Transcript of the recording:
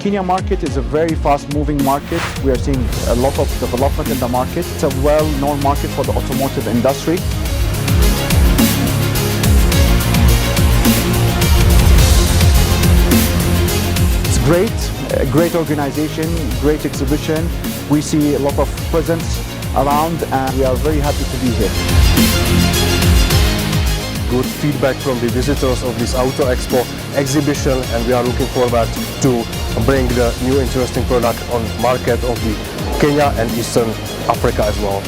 Kenya market is a very fast-moving market. We are seeing a lot of development in the market. It's a well-known market for the automotive industry. It's great, a great organization, great exhibition. We see a lot of presence around and we are very happy to be here. Good feedback from the visitors of this AUTOEXPO exhibition, and we are looking forward to bring the new interesting product on market of the Kenya and Eastern Africa as well.